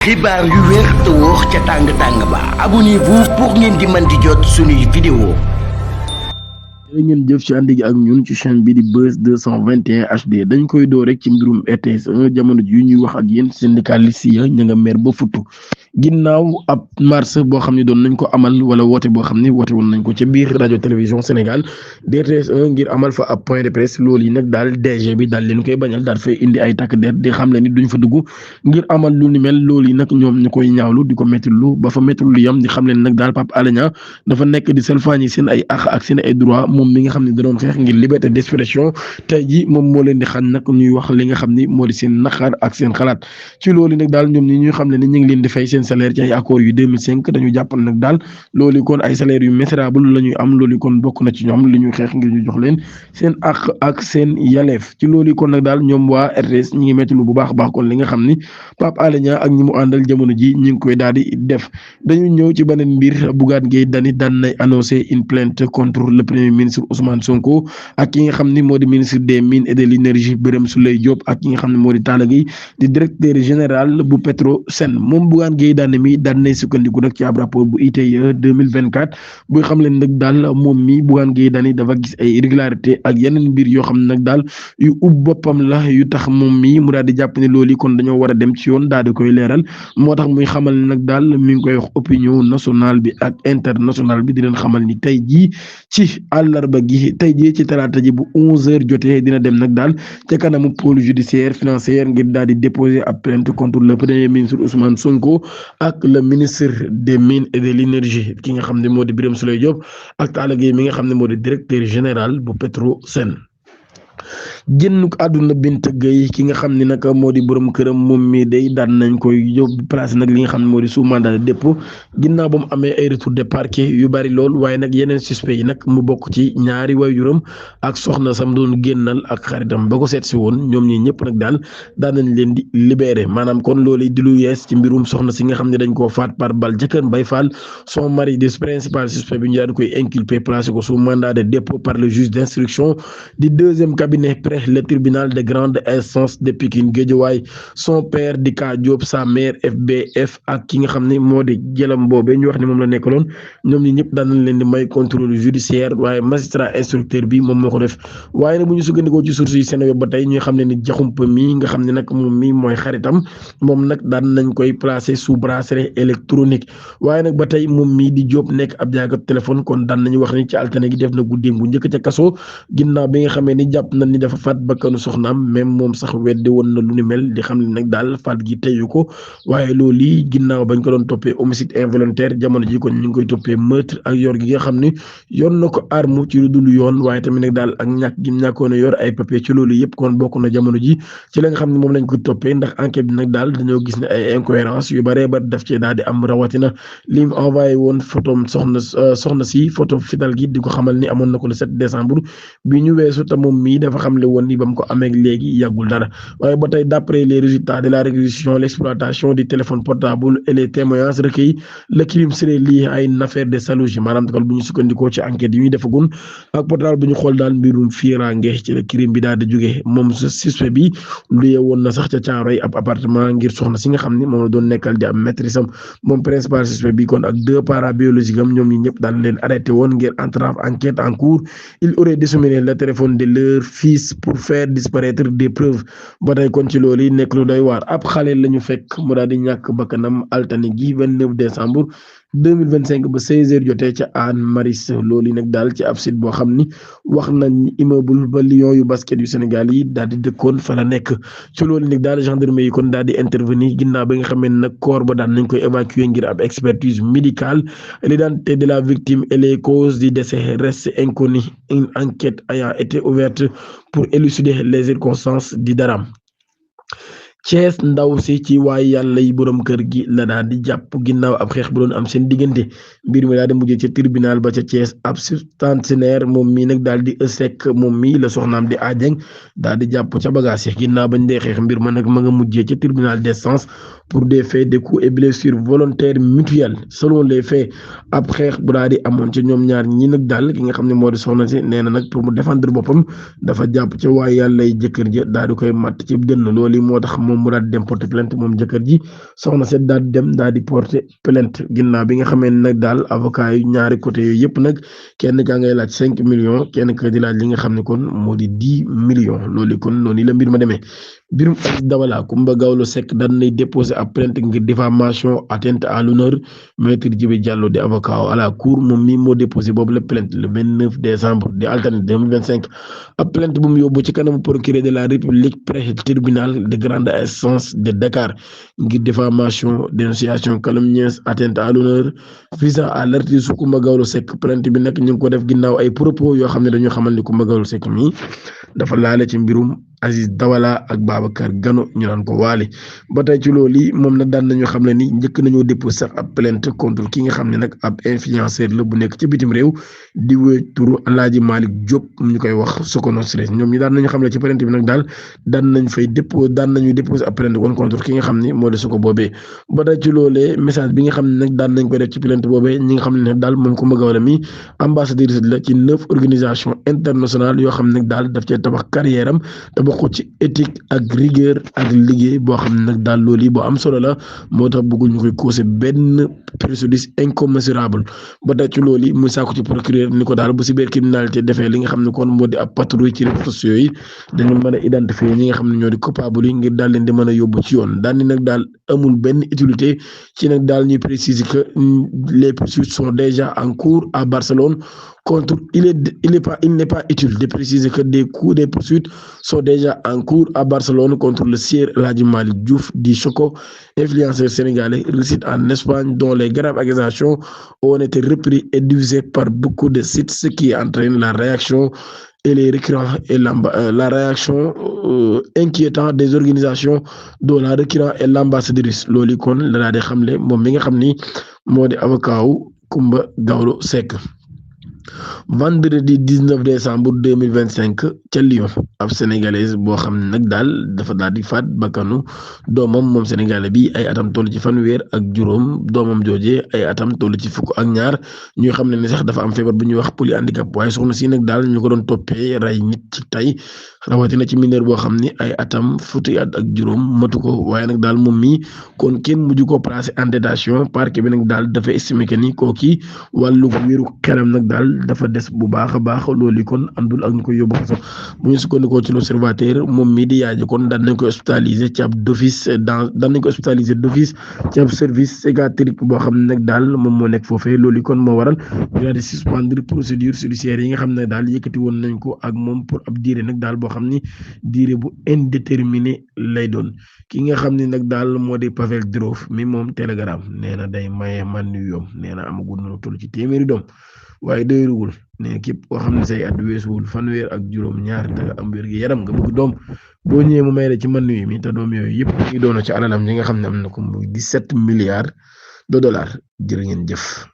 xibaar yu wér te wóor ca tàng-tàng ba abonnez-vous pour ngeen di mën di jot suñuy vidéo. jërë ngeen jëf ci ànd gi ak ñun ci chaîne bi di Buzz 221 HD dañ koy door rek ci mbirum RTS 1 jamono ji ñuy wax ak yéen syndicaliste ya ña nga mer ba futtu ginnaaw ab marche boo xam ne doon nañ ko amal wala woote boo xam ne woote woon nañ ko ca biir rajo télévision Sénégal RTS 1 ngir amal fa ab point de presse loolu yi nag daal DG bi daal leen koy bañal daal fay indi ay takk der di xam le ni duñ fa dugg ngir amal lu ni mel loolu yi nag ñoom ñu koy ñaawlu di ko méttilu ba fa méttilu yam di xam leen nag daal Pape Alé Niang dafa nekk di salfaañi seen ay àq ak seen ay droit moom mi nga xam ne da doon xeex ngir liberté d'expression tey ji moom moo leen di xañ nag ñuy wax li nga xam ni moo di seen naqar ak seen xalaat ci loolu nag daal ñoom ñi ñu xam ne ni ñu ngi leen di fay seen salaire ci ay accords yu 2005 dañu jàpp nag daal loolu kon ay salaire yu misérable la ñuy am loolu kon bokk na ci ñoom li ñuy xeex ngir ñu jox leen seen àq ak seen yaleef ci loolu kon nag daal ñoom waa RTS ñi ngi metti lu bu baax a baax kon li nga xam ni Pape Alé Niang ak ñi mu àndal jamono ji ñi ngi koy daal di def dañu ñëw ci beneen mbir Bougane Gueye Dany daan nay annoncé une plainte contre le premier ministre Ousmane Sonko ak ki nga xam ni moo di ministre des mines et de l'énergie Birame Souleye Diop ak ki nga xam ne moo di Talla Gueye di directeur général bu Petrosen moom Bougane Gueye Dany mi daan nay sukkandiku nag ci ab rapport bu ITIE 2024 buy xam leen nag daal moom mi Bougane Gueye Dany dafa gis ay irrégularité ak yeneen mbir yoo xam ne nag daal yu ub boppam la yu tax moom mi mu daal di jàpp ne loolu kon dañoo war a dem ci yoon daal di koy leeral moo tax muy xamal ne nag daal mi ngi koy wax opinion nationale bi ak internationale bi di leen xamal ni tey jii ci àllarba gi tey jii ci talaata ji bu 11h jotee dina dem nag daal ca kanamu pôle judiciaire financier ngir daal di déposer ab plainte contre le premier ministre Ousmane Sonko ak le ministre des mines et de l'énergie ki nga xam ne moo di Birame Souleye Diop ak Talla Gueye mi nga xam ne moo di directeur général bu Petrosen. génn àdduna Binta Gueye ki nga xam ne nag moo di borom këram moom mii day daan nañ koy yóbbu place nag li nga xam ne moo di sous mandat de dépôt ginnaaw ba mu amee ay retour de parquet yu bari lool waaye nag yeneen suspect yi nag mu bokk ci ñaari waajuram ak soxna sam doon génnal ak xaritam ba ko seet si woon ñoom ñi ñëpp nag daal daan nañ leen di libéré maanaam kon loolu di lu yees ci mbirum soxna si nga xam ne dañ koo faat par balle ca Kër Mbaye Fall son mari de principal suspect bi ñu daan koy inculpé placé ko sous mandat de dépôt par le juge d'instruction du deuxième cabinet près le tribunal de grande instance de Pikine Guédiawaye son père di Ka Diop sa mère FBF ak ki nga xam ne moo di jëlam boobee ñu wax ne moom la nekkaloon ñoom ñi ñëpp daan nañ leen di may contrôle judiciaire waaye magistrat instructeur bi moom moo ko def waaye nag bu ñu sukkandikoo ci source yi Sénégal ba tey ñuy xam ne ni jaxumpa mi nga xam ne nag moom mi mooy xaritam moom nag daan nañ koy placer sous bracelet électronique waaye nag ba tey moom mii di Diop nekk ab jaagab téléphone kon daan nañu wax ni ci altine gi def na guddeem bu njëkk ca kaso ginnaaw bi nga xamee ni jàpp nañ ni dafa faat bakkanu soxnaam même moom sax weddi woon na lu ni mel di xam ne nag daal faat gi teyu ko waaye loolu yi ginnaaw bañ ko doon toppee homicide involontaire jamono ji kon ñu ngi koy toppee meurtre ak yor gi nga xam ne yor na ko arme ci lu dul yoon waaye tamit nag daal ak ñàkk gi ñàkkoon a yor ay papier ci loolu yëpp kon bokk na jamono ji ci la nga xam ne moom lañ ko toppee ndax enquête bi nag daal dañoo gis ne ay incohérence yu baree ba daf cee daal di am rawatina li mu envoyé woon photom soxna si photo fital gi di ko xamal ni amoon na ko le 7 décembre bi ñu weesu te moom mii dafa xamle woon ni ba mu ko amee léegi yàggul dara waaye ba tey d'après les résultats de la réquisition l'exploitation du téléphone portable et les témoignages recueillis le crime serait lié à une affaire de salousie maanaam daal bu ñu sukkandikoo ci enquête yi ñuy defagun ak portable bu ñu xool daal mbirum fiiraange ci la crime bi daal di jógee moom suspect bi luyee woon na sax ca Caaroy ab appartement ngir soxna si nga xam ne moom la doon nekkal di am maîtrise am moom principal suspect bi kon ak 2 parents biologiques am ñoom ñi ñëpp daal leen arrêté woon ngir entrave enquête en cours il aurait disséminé le téléphone de leur fils pour faire disparaître des preuves ba tey kon ci loolu yi nekk lu doy waar ab xale la ñu fekk mu daal di ñàkk bakkanam altine gi 29 décembre 2025 ba 16h jotee ca Hann Maristes loolu yi nag daal ci ab site boo xam ni wax nañ immeuble ba Lions yu basket yu Sénégal yi daal di dëkkoon fa la nekk ci loolu nag daal gendarmerie yi kon daal di intervenir ginnaaw ba nga xam ne nag corps ba daan nañ koy évacuer ngir ab expertise médicale l'identité de la victime et les causes du décès restent inconnues une enquête ayant été ouverte pour élucider les circonstances di daram Cees ndaw si ci waaye yàlla yi borom kër gi la daal di jàpp ginnaaw ab xeex bu doon am seen diggante mbir mi daal di mujjee ca tribunal ba ca Cees ab substanciaire moom mii nag daal di ësek moom mii la soxnaam di ajeng daal di jàpp ca bagage yi ginnaaw bañ dee xeex mbir ma nag ma nga mujjee ca tribunal d'instance pour des faits de coups et blessures volontaires mutuelles selon les faits ab xeex bu daal di amoon ci ñoom ñaar ñi nag daal ki nga xam ne moo di soxna si nee na nag pour mu défendre boppam dafa jàpp ca waaye yàlla yi jëkkër ja daal di koy matt ci dënn loolu moo tax moom mu daal di dem porter plainte moom jëkkër ji soxna set daal di dem daal di porter plainte ginnaaw bi nga xamee ne nag daal avocat yu ñaari côté yooyu yëpp nag kenn kaa ngay laaj 5 millions kenn ka di laaj li nga xam ne kon moo di 10 millions loolu kon noonu la mbir ma demee mbirum Aziz Dabala Coumba Gawlo Seck daan nay déposé ab plainte ngir diffamation atteinte à l'honneur maître Djibi Diallo di avocat à la cour moom mii moo déposé boobu la plainte le 29 décembre di alternate 2025 ab plainte bu mu yóbbu ci kanamu procureur de la république près tribunal de grande instance de Dakar ngir diffamation dénonciation calomnieuse atteinte à l'honneur visant à l'artiste Coumba Gawlo Seck plainte bi nag ñu ngi ko def ginnaaw ay propos yoo xam ne dañoo xamal ni Coumba Gawlo Seck mii dafa laale ci mbirum Aziz Dabala ak Babacar Gano ñu naan ko waale ba tey ci loolu moom nag daan nañu xam ne ni njëkk nañoo déposé sax ab plainte contre ki nga xam ne nag ab influenceur la bu nekk ci bitim réew di wéy turu Alaaji Malick Diop ñu koy wax Sokono Stress ñoom ñi daan nañu xam ne ci plainte bi nag daal daan nañu déposé ab plainte woon contre ki nga xam ne moo di Soko boobee ba tey ci loolee message bi nga xam ne nag daan nañ ko def ci plainte boobee ñi nga xam ne nag daal moom Coumba Gawlo mi ambassadeur la ci 9 organisations internationales yoo xam ne nag daal daf cee tabax carrière am bokk ci éthique ak rigueur ak liggéey boo xam ne nag daal loolu yi boo am solo la moo tax bëggul ñu koy causé benn préjudice incommensurable ba tey ci loolu yi muy sàkku ci procureur ni ko daal bu cybercriminalité defee li nga xam ne kon moo di ab patrouille ci réseaux sociaux yi dañu mën a identifier ñi nga xam ne ñoo di coupable yi ngir daal leen di mën a yóbbu ci yoon daal ni nag daal amul benn utilité ci nag daal ñuy préciser que les poursuites sont déjà en cours à Barcelone contre il n'est pas utile de préciser que des poursuites sont déjà en cours à Barcelone contre le sieur El Hadji Malick Diouf dit Soko, influenceur sénégalais réside en Espagne dont les graves accusations ont été reprises et diffusées par beaucoup de sites, ce qui entraîne la réaction et les récurrents et la réaction inquiétante des organisations dont la récurrent et l'ambassadrice loolu kon la daa di xamle moom mi nga xam ni moo di avocat wu Coumba Gawlo Seck. Vendredi 19 décembre 2025 ca Lyon ab sénégalaise boo xam ne nag daal dafa daal di faat bakkanu doomam moom sénégalais bi ay atam toll ci fanweer ak juróom doomam joojee ay atam toll ci fukk ak ñaar ñuy xam ne ni sax dafa am feebar bu ñuy wax polyhandicap waaye soxna si nag daal ñu ko doon toppee rey nit ci tey rawatina ci mineur boo xam ni ay atam fukki at ak juróom matu ko waaye nag daal moom mi kon kenn mujj ko placé en détention parquet bi nag daal dafa estimé que ni kooki wàllu wéru xelam nag daal dafa des bu baax a baax loolu kon àndul ak ñu koy yóbbu kaso bu ñu sukkandikoo ci l'Observateur moom mii di yaay kon daan nañ ko hospitalisé ci ab d'office ci ab service psychiatrique boo xam ne nag daal moom moo nekk foofee loolu kon moo waral ñu daal di suspendre procédure judiciaire yi nga xam ne daal yëkkati woon nañ ko ak moom pour ab diire nag daal boo xam ni diire bu indéterminé lay doon ki nga xam ne nag daal moo di Pavel Durov mi moom Telegram nee na day maye man yu yom nee na amagul na toll ci téeméeri doom waaye doyruwul ne képp koo xam ne say at weesuwul fanweer ak juróom ñaar te nga am wér gi yaram nga bëgg doom boo ñëwee mu may la ci man yu mi te doom yooyu yëpp ngi doon ci alalam yi nga xam ne am na ko muy 17 milliards de dollars jërë ngeen jëf.